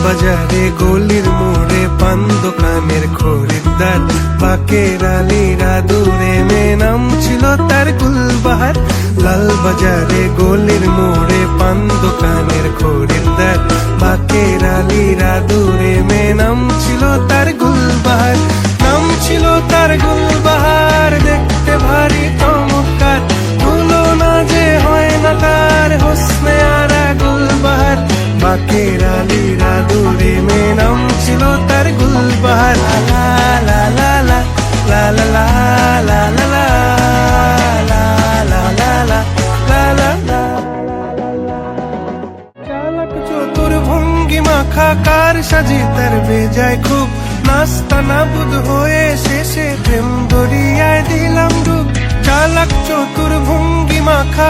বাজারে গলির মোড়ে পান দোকানের খরিদ্দার, বাকের আলীরা দূরে মেয়ে নাম ছিল তার গুলবাহার। লাল বাজারে গলির মোড়ে পান দোকানের খরিদ্দার, বাকের আলীরা দূরে মেয়ে নাম ছিল তার গুলবাহার। নাম ছিল তার গুলবাহার, দেখতে ভারী চমৎকার, তুলনা যে হয় না তার হোসনে আরা গুলবাহার। বাকের আলীরা দূরে মেয়ে নাম ছিল তার গুলবাহার। লা লা লা লা লা লা লা লা লা লা লা লা লা লা লা লা। চালাক চতুর ভঙ্গি মাখা কার সাজে তার বেজায় খুব, নাস্তা নাবুদ হয়ে শেষে প্রেম দরিয়ায় দিলাম ডুব। চালাক চতুর ভঙ্গি মাখা